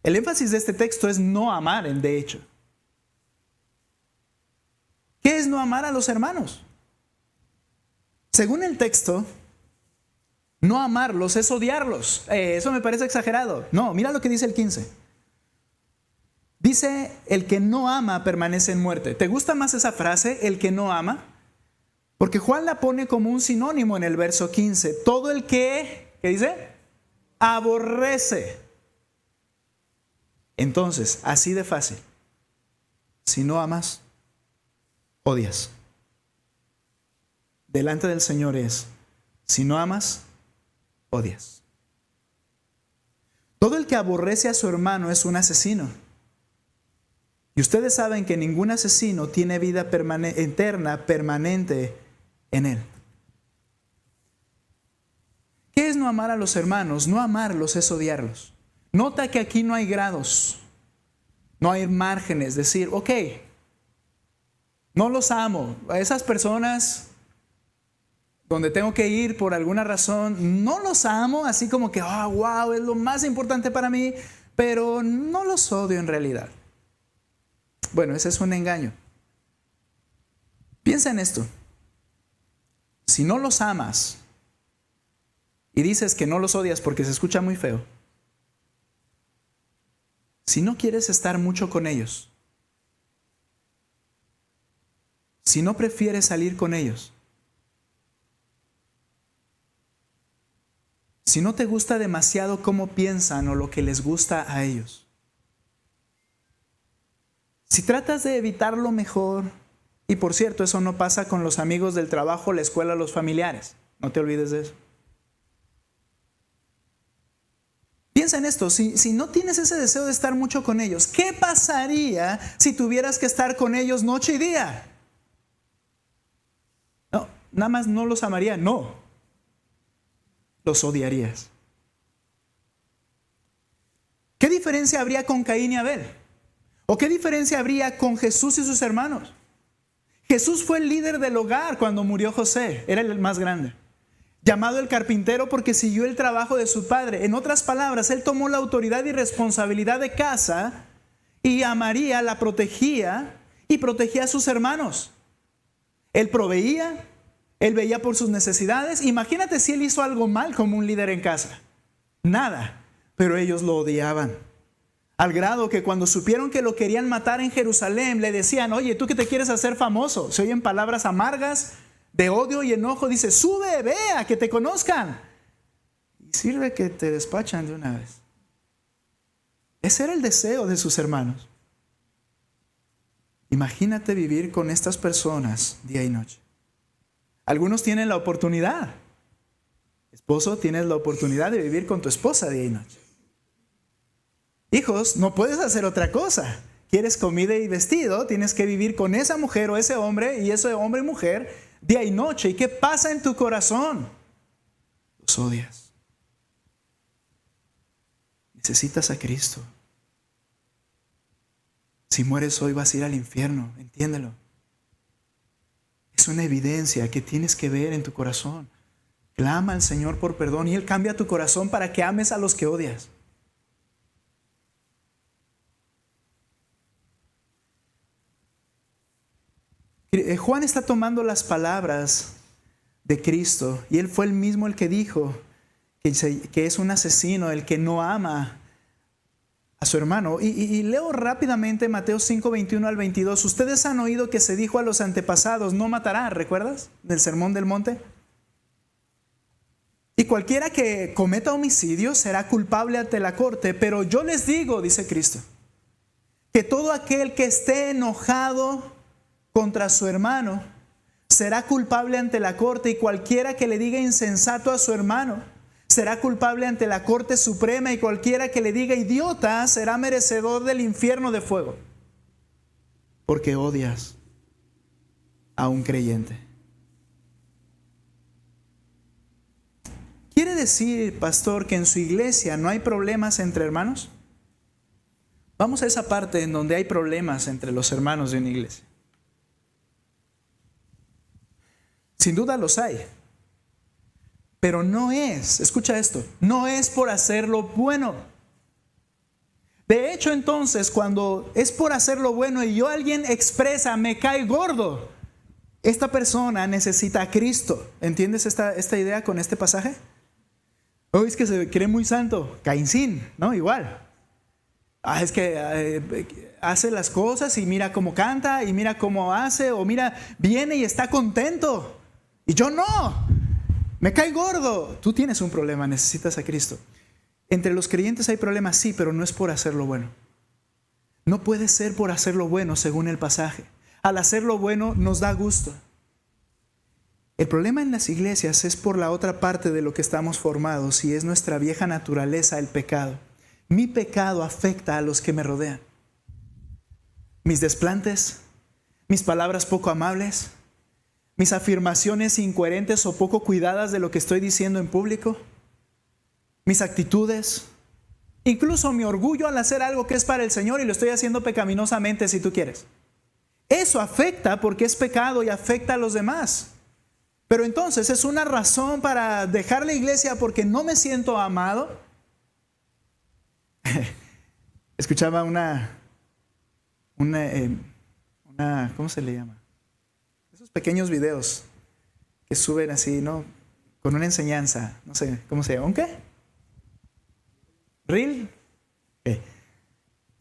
S1: El énfasis de este texto es no amar, de hecho. ¿Qué es no amar a los hermanos? Según el texto, No amarlos es odiarlos. Eso me parece exagerado. No, mira lo que dice el 15. Dice, el que no ama permanece en muerte. ¿Te gusta más esa frase, el que no ama? Porque Juan la pone como un sinónimo en el verso 15. Todo el que, ¿qué dice? Aborrece. Entonces, así de fácil. Si no amas, odias. Delante del Señor es, si no amas, odias. Todo el que aborrece a su hermano es un asesino. Y ustedes saben que ningún asesino tiene vida eterna, permanente en él. ¿Qué es no amar a los hermanos? No amarlos es odiarlos. Nota que aquí no hay grados, no hay márgenes. Decir, ok, no los amo. A esas personas donde tengo que ir por alguna razón, no los amo, así como que, wow, es lo más importante para mí, pero no los odio en realidad. Bueno, ese es un engaño. Piensa en esto. Si no los amas y dices que no los odias porque se escucha muy feo, si no quieres estar mucho con ellos, si no prefieres salir con ellos, si no te gusta demasiado cómo piensan o lo que les gusta a ellos, si tratas de evitarlo mejor, y por cierto, eso no pasa con los amigos del trabajo, la escuela, los familiares, no te olvides de eso. Piensa en esto, si no tienes ese deseo de estar mucho con ellos, ¿qué pasaría si tuvieras que estar con ellos noche y día? No, nada más no los amaría, no. Los odiarías. ¿Qué diferencia habría con Caín y Abel? ¿O qué diferencia habría con Jesús y sus hermanos? Jesús fue el líder del hogar cuando murió José, era el más grande. Llamado el carpintero porque siguió el trabajo de su padre. En otras palabras, él tomó la autoridad y responsabilidad de casa y a María la protegía y protegía a sus hermanos. Él proveía, él veía por sus necesidades. Imagínate si él hizo algo mal como un líder en casa. Nada, pero ellos lo odiaban. Al grado que cuando supieron que lo querían matar en Jerusalén, le decían, oye, tú que te quieres hacer famoso. Se oyen palabras amargas de odio y enojo. Dice, sube, ve a que te conozcan. Y sirve que te despachan de una vez. Ese era el deseo de sus hermanos. Imagínate vivir con estas personas día y noche. Algunos tienen la oportunidad. Esposo, tienes la oportunidad de vivir con tu esposa día y noche. Hijos, no puedes hacer otra cosa. Quieres comida y vestido, tienes que vivir con esa mujer o ese hombre y ese hombre y mujer día y noche. ¿Y qué pasa en tu corazón? Los odias. Necesitas a Cristo. Si mueres hoy vas a ir al infierno, entiéndelo. Es una evidencia que tienes que ver en tu corazón. Clama al Señor por perdón y Él cambia tu corazón para que ames a los que odias. Juan está tomando las palabras de Cristo y él fue el mismo el que dijo que es un asesino el que no ama a su hermano. Y leo rápidamente Mateo 5, 21 al 22. Ustedes han oído que se dijo a los antepasados, no matarás, ¿recuerdas? Del sermón del monte. Y cualquiera que cometa homicidio será culpable ante la corte, pero yo les digo, dice Cristo, que todo aquel que esté enojado contra su hermano será culpable ante la corte, y cualquiera que le diga insensato a su hermano será culpable ante la corte suprema, y cualquiera que le diga idiota será merecedor del infierno de fuego, porque odias a un creyente. ¿Quiere decir, pastor, que en su iglesia no hay problemas entre hermanos? Vamos a esa parte en donde hay problemas entre los hermanos de una iglesia. Sin duda los hay, pero no es, escucha esto, no es por hacer lo bueno. De hecho, entonces, cuando es por hacer lo bueno y alguien expresa, me cae gordo, esta persona necesita a Cristo. ¿Entiendes esta idea con este pasaje? Oh, es que se cree muy santo. Caín, ¿no? Igual. Es que hace las cosas y mira cómo canta y mira cómo hace, o mira, viene y está contento. Y yo no. Me cae gordo. Tú tienes un problema, necesitas a Cristo. Entre los creyentes hay problemas, sí, pero no es por hacer lo bueno. No puede ser por hacer lo bueno, según el pasaje. Al hacer lo bueno nos da gusto. El problema en las iglesias es por la otra parte de lo que estamos formados, y es nuestra vieja naturaleza, el pecado. Mi pecado afecta a los que me rodean. Mis desplantes, mis palabras poco amables, mis afirmaciones incoherentes o poco cuidadas de lo que estoy diciendo en público, mis actitudes, incluso mi orgullo al hacer algo que es para el Señor y lo estoy haciendo pecaminosamente, si tú quieres. Eso afecta porque es pecado y afecta a los demás. Pero entonces, ¿es una razón para dejar la iglesia porque no me siento amado? Escuchaba una, ¿cómo se le llama? Esos pequeños videos que suben así, ¿no? Con una enseñanza, no sé, ¿cómo se llama? ¿Un qué? ¿Reel? Okay.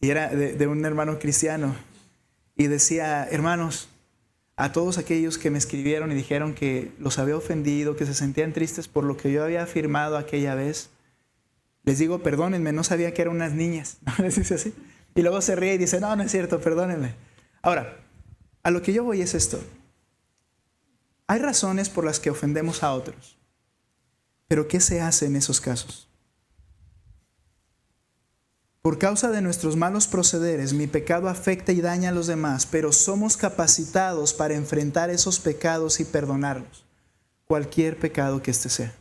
S1: Y era de un hermano cristiano y decía: hermanos, a todos aquellos que me escribieron y dijeron que los había ofendido, que se sentían tristes por lo que yo había afirmado aquella vez, les digo, perdónenme, no sabía que eran unas niñas. ¿No les dice así? Y luego se ríe y dice, no, no es cierto, perdónenme. Ahora, a lo que yo voy es esto. Hay razones por las que ofendemos a otros, pero ¿qué se hace en esos casos? Por causa de nuestros malos procederes, mi pecado afecta y daña a los demás, pero somos capacitados para enfrentar esos pecados y perdonarlos, cualquier pecado que éste sea.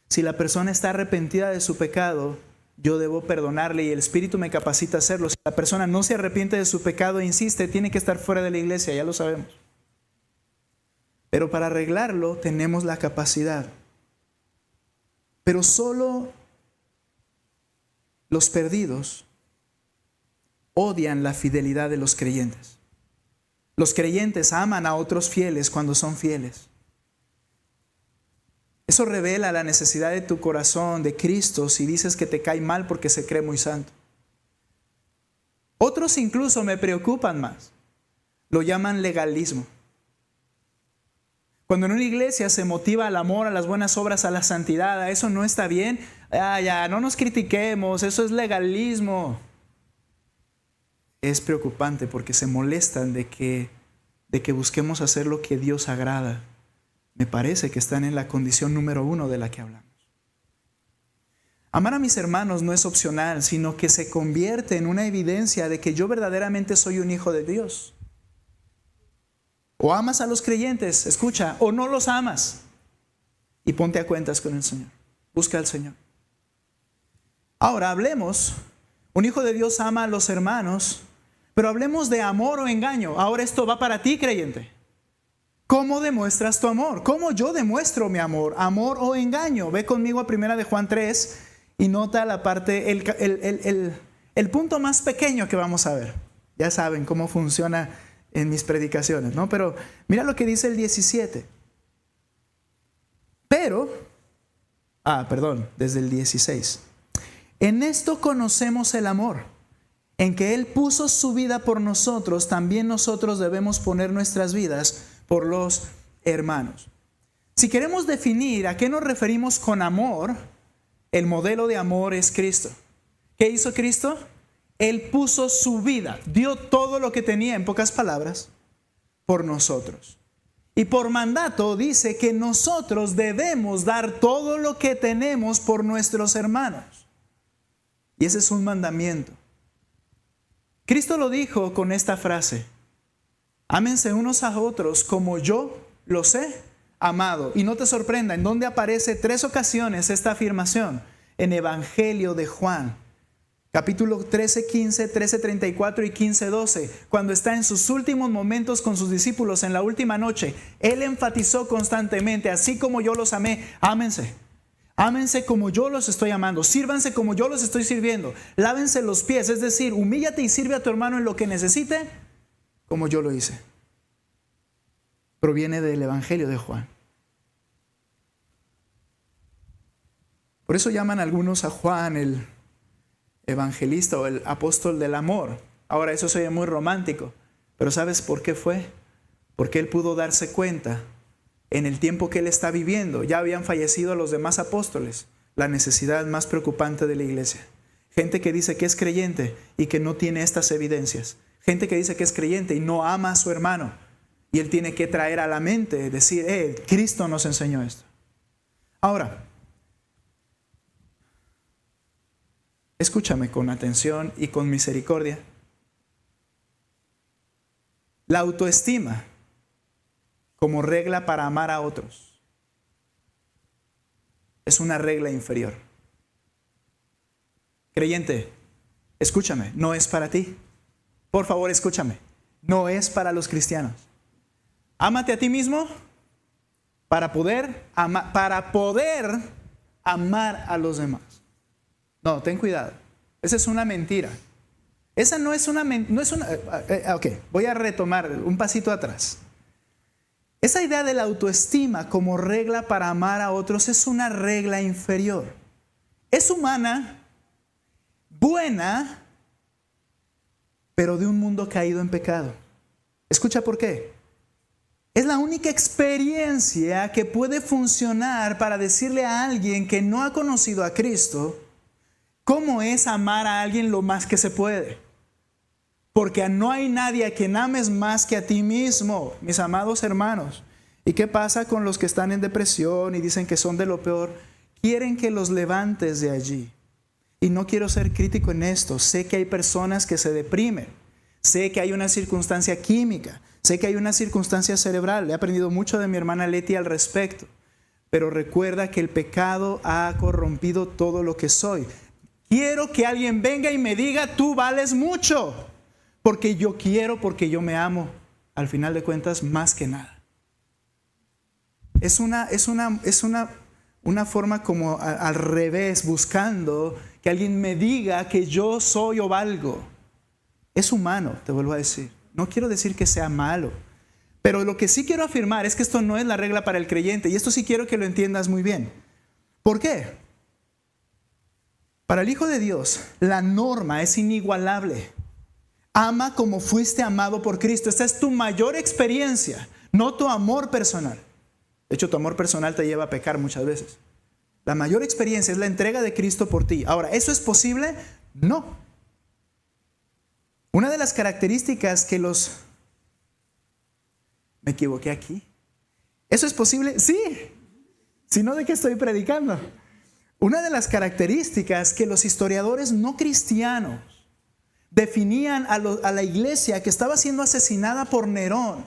S1: Si la persona está arrepentida de su pecado, yo debo perdonarle y el Espíritu me capacita a hacerlo. Si la persona no se arrepiente de su pecado e insiste, tiene que estar fuera de la iglesia, ya lo sabemos. Pero para arreglarlo tenemos la capacidad. Pero solo los perdidos odian la fidelidad de los creyentes. Los creyentes aman a otros fieles cuando son fieles. Eso revela la necesidad de tu corazón de Cristo si dices que te cae mal porque se cree muy santo. Otros incluso me preocupan más. Lo llaman legalismo. Cuando en una iglesia se motiva al amor, a las buenas obras, a la santidad, eso no está bien. Ya, no nos critiquemos, eso es legalismo. Es preocupante porque se molestan de que busquemos hacer lo que Dios agrada. Me parece que están en la condición número 1 de la que hablamos. Amar a mis hermanos no es opcional, sino que se convierte en una evidencia de que yo verdaderamente soy un hijo de Dios. O amas a los creyentes, escucha, o no los amas. Y ponte a cuentas con el Señor. Busca al Señor. Ahora hablemos, un hijo de Dios ama a los hermanos, pero hablemos de amor o engaño. Ahora esto va para ti, creyente. ¿Cómo demuestras tu amor? ¿Cómo yo demuestro mi amor? ¿Amor o engaño? Ve conmigo a 1 de Juan 3 y nota la parte, el punto más pequeño que vamos a ver. Ya saben cómo funciona en mis predicaciones, ¿no? Pero mira lo que dice el 17. Desde el 16. En esto conocemos el amor, en que Él puso su vida por nosotros, también nosotros debemos poner nuestras vidas por los hermanos. Si queremos definir a qué nos referimos con amor, el modelo de amor es Cristo. ¿Qué hizo Cristo? Él puso su vida, dio todo lo que tenía, en pocas palabras, por nosotros. Y por mandato dice que nosotros debemos dar todo lo que tenemos por nuestros hermanos. Y ese es un mandamiento. Cristo lo dijo con esta frase: ámense unos a otros como yo los he amado. Y no te sorprenda, ¿en dónde aparece 3 ocasiones esta afirmación? En Evangelio de Juan. Capítulo 13, 15, 13, 34 y 15, 12. Cuando está en sus últimos momentos con sus discípulos en la última noche, Él enfatizó constantemente: así como yo los amé, ámense. Ámense como yo los estoy amando. Sírvanse como yo los estoy sirviendo. Lávense los pies, es decir, humíllate y sirve a tu hermano en lo que necesite, como yo lo hice. Proviene del Evangelio de Juan. Por eso llaman algunos a Juan el evangelista o el apóstol del amor. Ahora, eso se oye muy romántico, pero ¿sabes por qué fue? Porque él pudo darse cuenta en el tiempo que él está viviendo. Ya habían fallecido los demás apóstoles, la necesidad más preocupante de la iglesia. Gente que dice que es creyente y que no tiene estas evidencias. Gente que dice que es creyente y no ama a su hermano. Y él tiene que traer a la mente, decir, Cristo nos enseñó esto. Ahora, escúchame con atención y con misericordia. La autoestima como regla para amar a otros es una regla inferior. Creyente, escúchame, no es para ti. Por favor, escúchame, no es para los cristianos. Ámate a ti mismo para poder amar a los demás. No, ten cuidado. Esa es una mentira. Esa no es una ok, voy a retomar un pasito atrás. Esa idea de la autoestima como regla para amar a otros es una regla inferior. Es humana, buena, pero de un mundo caído en pecado. Escucha por qué. Es la única experiencia que puede funcionar para decirle a alguien que no ha conocido a Cristo cómo es amar a alguien lo más que se puede. Porque no hay nadie a quien ames más que a ti mismo, mis amados hermanos. ¿Y qué pasa con los que están en depresión y dicen que son de lo peor? Quieren que los levantes de allí. Y no quiero ser crítico en esto. Sé que hay personas que se deprimen. Sé que hay una circunstancia química. Sé que hay una circunstancia cerebral. He aprendido mucho de mi hermana Leti al respecto. Pero recuerda que el pecado ha corrompido todo lo que soy. Quiero que alguien venga y me diga, tú vales mucho. Porque yo quiero, porque yo me amo. Al final de cuentas, más que nada. Es una forma como al revés, buscando que alguien me diga que yo soy o valgo. Es humano, te vuelvo a decir. No quiero decir que sea malo. Pero lo que sí quiero afirmar es que esto no es la regla para el creyente. Y esto sí quiero que lo entiendas muy bien. ¿Por qué? Para el Hijo de Dios, la norma es inigualable. Ama como fuiste amado por Cristo. Esta es tu mayor experiencia, no tu amor personal. De hecho, tu amor personal te lleva a pecar muchas veces. La mayor experiencia es la entrega de Cristo por ti. Ahora, ¿eso es posible? No. Una de las características que ¿Me equivoqué aquí? ¿Eso es posible? Sí. Si no, ¿de qué estoy predicando? Una de las características que los historiadores no cristianos definían a la iglesia que estaba siendo asesinada por Nerón.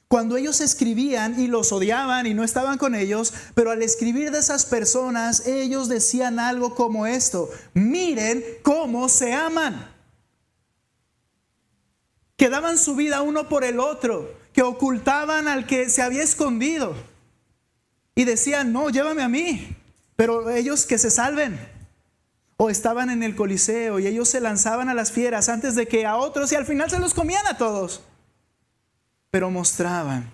S1: Cuando ellos escribían y los odiaban y no estaban con ellos, pero al escribir de esas personas, ellos decían algo como esto: miren cómo se aman. Que daban su vida uno por el otro, que ocultaban al que se había escondido. Y decían, no, llévame a mí, pero ellos que se salven. O estaban en el Coliseo y ellos se lanzaban a las fieras antes de que a otros, y al final se los comían a todos. Pero mostraban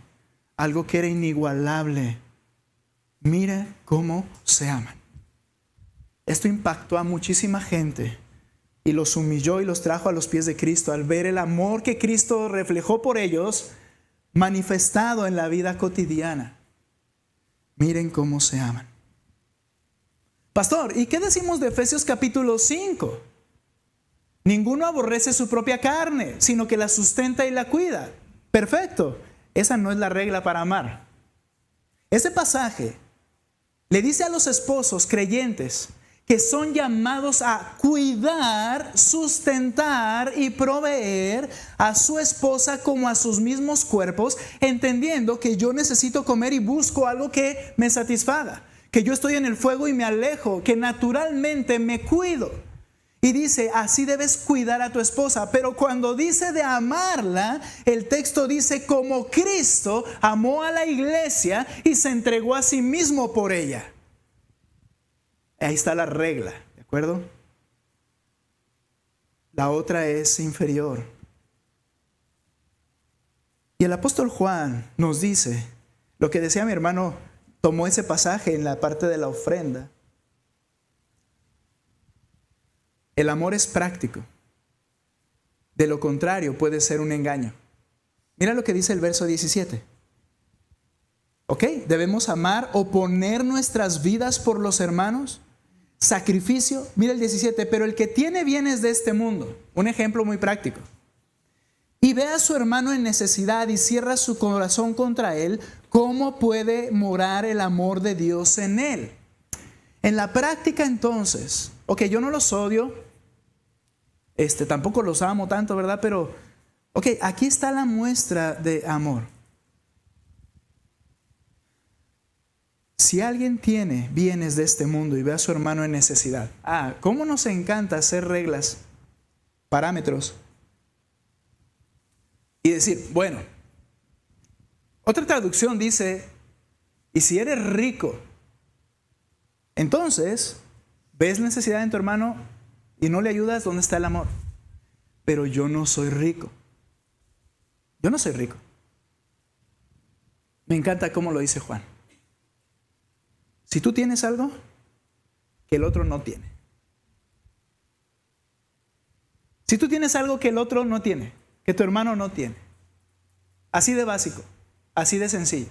S1: algo que era inigualable. Mira cómo se aman. Esto impactó a muchísima gente y los humilló y los trajo a los pies de Cristo al ver el amor que Cristo reflejó por ellos manifestado en la vida cotidiana. Miren cómo se aman. Pastor, ¿y qué decimos de Efesios capítulo 5? Ninguno aborrece su propia carne, sino que la sustenta y la cuida. Perfecto. Esa no es la regla para amar. Ese pasaje le dice a los esposos creyentes que son llamados a cuidar, sustentar y proveer a su esposa como a sus mismos cuerpos, entendiendo que yo necesito comer y busco algo que me satisfaga, que yo estoy en el fuego y me alejo, que naturalmente me cuido. Y dice, así debes cuidar a tu esposa. Pero cuando dice de amarla, el texto dice como Cristo amó a la iglesia y se entregó a sí mismo por ella. Ahí está la regla, ¿de acuerdo? La otra es inferior. Y el apóstol Juan nos dice, lo que decía mi hermano, tomó ese pasaje en la parte de la ofrenda. El amor es práctico. De lo contrario, puede ser un engaño. Mira lo que dice el verso 17. ¿Ok? Debemos amar o poner nuestras vidas por los hermanos. Sacrificio. Mira el 17. Pero el que tiene bienes de este mundo. Un ejemplo muy práctico. Y ve a su hermano en necesidad y cierra su corazón contra él. ¿Cómo puede morar el amor de Dios en él? En la práctica entonces, ok, yo no los odio, tampoco los amo tanto, ¿verdad? Pero, ok, aquí está la muestra de amor. Si alguien tiene bienes de este mundo y ve a su hermano en necesidad, ¿cómo nos encanta hacer reglas, parámetros? Y decir, bueno, otra traducción dice, y si eres rico, entonces, ves necesidad en tu hermano y no le ayudas, ¿dónde está el amor? Pero yo no soy rico. Yo no soy rico. Me encanta cómo lo dice Juan. Si tú tienes algo que el otro no tiene. Si tú tienes algo que el otro no tiene, que tu hermano no tiene. Así de básico, así de sencillo.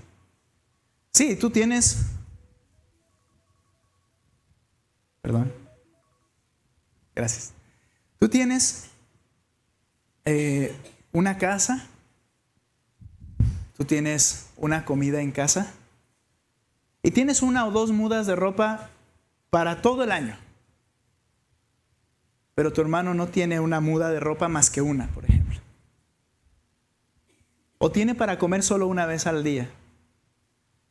S1: Sí, tú tienes... Perdón. Gracias. Tú tienes una casa. Tú tienes una comida en casa. Y tienes una o dos mudas de ropa para todo el año. Pero tu hermano no tiene una muda de ropa más que una, por ejemplo. O tiene para comer solo una vez al día.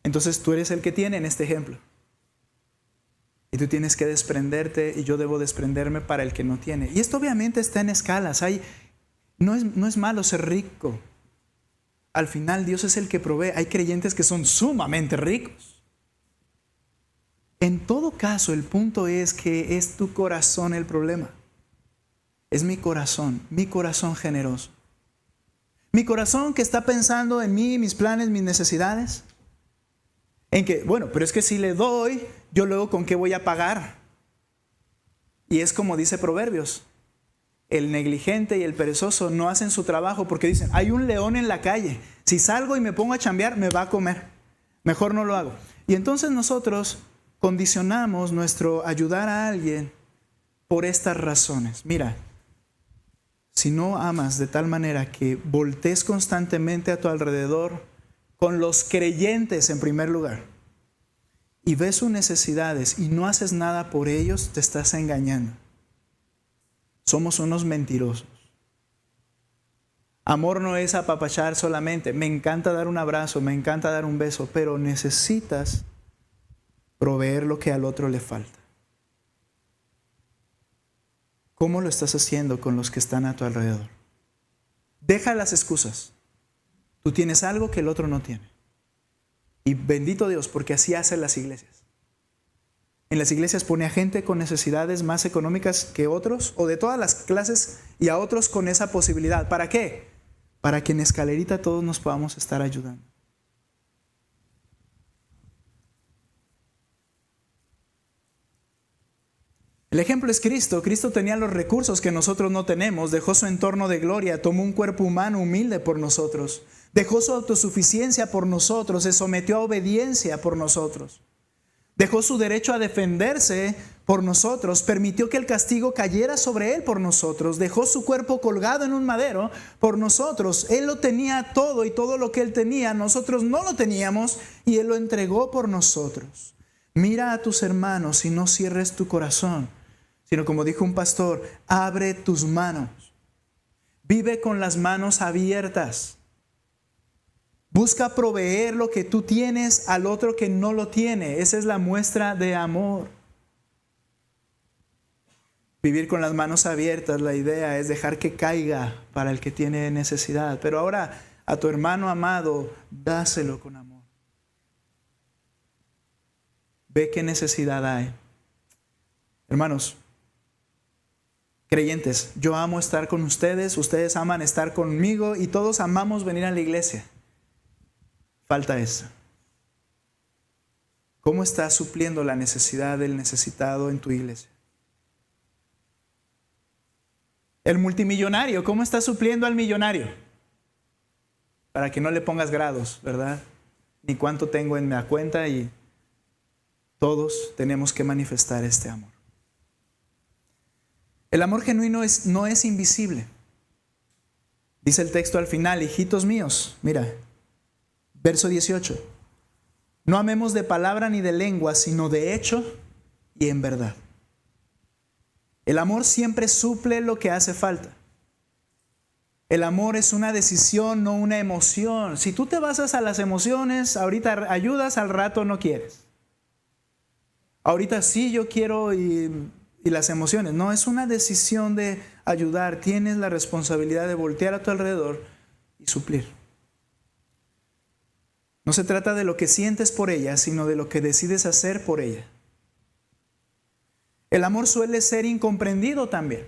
S1: Entonces tú eres el que tiene en este ejemplo. Y tú tienes que desprenderte y yo debo desprenderme para el que no tiene. Y esto obviamente está en escalas. No es malo ser rico. Al final Dios es el que provee. Hay creyentes que son sumamente ricos. En todo caso, el punto es que es tu corazón el problema. Es mi corazón generoso. Mi corazón que está pensando en mí, mis planes, mis necesidades. En que, bueno, pero es que si le doy, yo luego con qué voy a pagar. Y es como dice Proverbios. El negligente y el perezoso no hacen su trabajo porque dicen, hay un león en la calle. Si salgo y me pongo a chambear, me va a comer. Mejor no lo hago. Y entonces nosotros condicionamos nuestro ayudar a alguien por estas razones. Mira, si no amas de tal manera que voltees constantemente a tu alrededor con los creyentes en primer lugar y ves sus necesidades y no haces nada por ellos, te estás engañando. Somos unos mentirosos. Amor no es apapachar solamente. Me encanta dar un abrazo, me encanta dar un beso, pero necesitas proveer lo que al otro le falta. ¿Cómo lo estás haciendo con los que están a tu alrededor? Deja las excusas. Tú tienes algo que el otro no tiene. Y bendito Dios, porque así hacen las iglesias. En las iglesias pone a gente con necesidades más económicas que otros, o de todas las clases, y a otros con esa posibilidad. ¿Para qué? Para que en escalerita todos nos podamos estar ayudando. El ejemplo es Cristo. Cristo tenía los recursos que nosotros no tenemos. Dejó su entorno de gloria, tomó un cuerpo humano humilde por nosotros. Dejó su autosuficiencia por nosotros, se sometió a obediencia por nosotros. Dejó su derecho a defenderse por nosotros, permitió que el castigo cayera sobre él por nosotros, dejó su cuerpo colgado en un madero por nosotros. Él lo tenía todo y todo lo que él tenía, nosotros no lo teníamos y él lo entregó por nosotros. Mira a tus hermanos y no cierres tu corazón, sino como dijo un pastor, abre tus manos. Vive con las manos abiertas. Busca proveer lo que tú tienes al otro que no lo tiene. Esa es la muestra de amor. Vivir con las manos abiertas, la idea es dejar que caiga para el que tiene necesidad. Pero ahora a tu hermano amado, dáselo con amor. Ve qué necesidad hay. Hermanos, creyentes, yo amo estar con ustedes, ustedes aman estar conmigo y todos amamos venir a la iglesia. Falta eso. ¿Cómo estás supliendo la necesidad del necesitado en tu iglesia? El multimillonario, ¿cómo está supliendo al millonario? Para que no le pongas grados, ¿verdad? Ni cuánto tengo en la cuenta, y todos tenemos que manifestar este amor. El amor genuino no es invisible. Dice el texto al final: hijitos míos, mira, verso 18. No amemos de palabra ni de lengua, sino de hecho y en verdad. El amor siempre suple lo que hace falta. El amor es una decisión, no una emoción. Si tú te basas a las emociones, ahorita ayudas, al rato no quieres. Ahorita sí yo quiero y las emociones. No, es una decisión de ayudar. Tienes la responsabilidad de voltear a tu alrededor y suplir. No se trata de lo que sientes por ella, sino de lo que decides hacer por ella. El amor suele ser incomprendido también.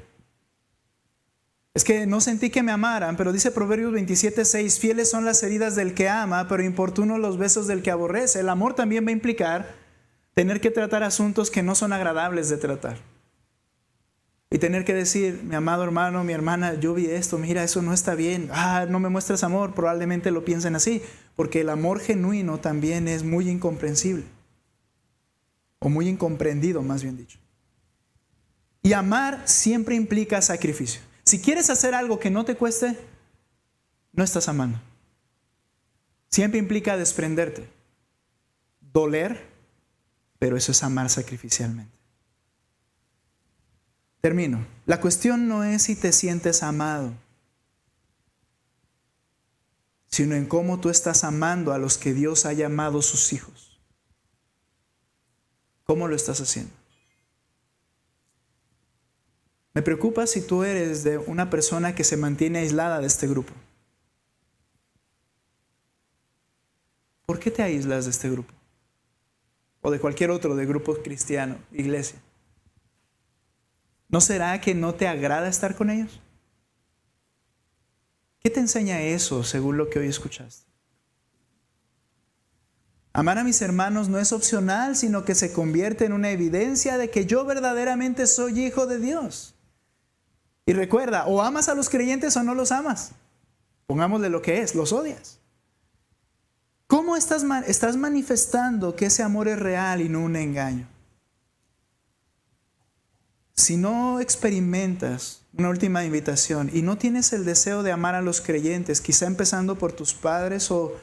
S1: Es que no sentí que me amaran, pero dice Proverbios 27:6, fieles son las heridas del que ama, pero importunos los besos del que aborrece. El amor también va a implicar tener que tratar asuntos que no son agradables de tratar. Y tener que decir: mi amado hermano, mi hermana, yo vi esto, mira, eso no está bien. No me muestras amor. Probablemente lo piensen así, porque el amor genuino también es muy incomprensible. O muy incomprendido, más bien dicho. Y amar siempre implica sacrificio. Si quieres hacer algo que no te cueste, no estás amando. Siempre implica desprenderte, doler, pero eso es amar sacrificialmente. Termino. La cuestión no es si te sientes amado, sino en cómo tú estás amando a los que Dios ha llamado sus hijos. ¿Cómo lo estás haciendo? Me preocupa si tú eres de una persona que se mantiene aislada de este grupo. ¿Por qué te aíslas de este grupo? O de cualquier otro de grupo cristiano, iglesia. ¿No será que no te agrada estar con ellos? ¿Qué te enseña eso según lo que hoy escuchaste? Amar a mis hermanos no es opcional, sino que se convierte en una evidencia de que yo verdaderamente soy hijo de Dios. Y recuerda, o amas a los creyentes o no los amas. Pongámosle lo que es, los odias. ¿Cómo estás manifestando que ese amor es real y no un engaño? Si no experimentas, una última invitación, y no tienes el deseo de amar a los creyentes, quizá empezando por tus padres o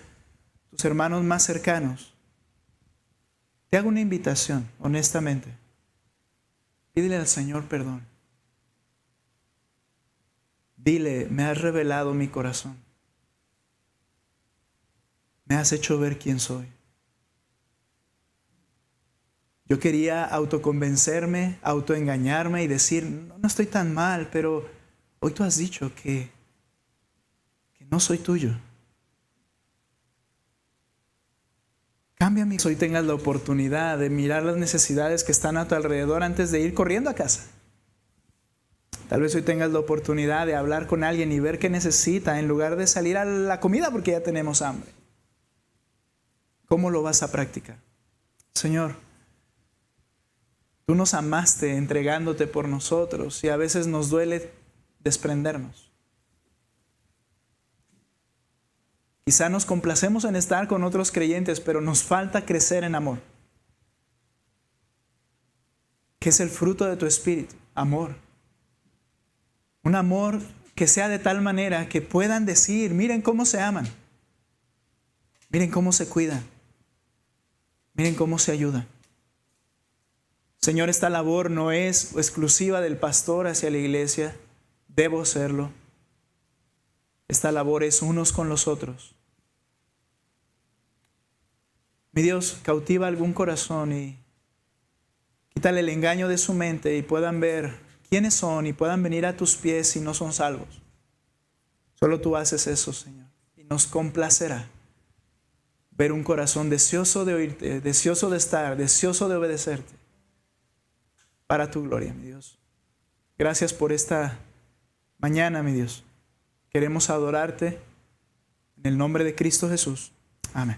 S1: tus hermanos más cercanos, te hago una invitación, honestamente. Pídele al Señor perdón. Dile: me has revelado mi corazón. Me has hecho ver quién soy. Yo quería autoconvencerme, autoengañarme y decir: no estoy tan mal, pero hoy tú has dicho que no soy tuyo. Cámbiame. Hoy tengas la oportunidad de mirar las necesidades que están a tu alrededor antes de ir corriendo a casa. Tal vez hoy tengas la oportunidad de hablar con alguien y ver qué necesita en lugar de salir a la comida porque ya tenemos hambre. ¿Cómo lo vas a practicar? Señor, tú nos amaste entregándote por nosotros y a veces nos duele desprendernos. Quizá nos complacemos en estar con otros creyentes, pero nos falta crecer en amor. ¿Qué es el fruto de tu espíritu? Amor. Un amor que sea de tal manera que puedan decir: miren cómo se aman. Miren cómo se cuidan. Miren cómo se ayudan. Señor, esta labor no es exclusiva del pastor hacia la iglesia. Debo serlo. Esta labor es unos con los otros. Mi Dios, cautiva algún corazón y quítale el engaño de su mente y puedan ver quiénes son y puedan venir a tus pies si no son salvos. Solo tú haces eso, Señor. Y nos complacerá ver un corazón deseoso de oírte, deseoso de estar, deseoso de obedecerte. Para tu gloria, mi Dios. Gracias por esta mañana, mi Dios. Queremos adorarte en el nombre de Cristo Jesús. Amén.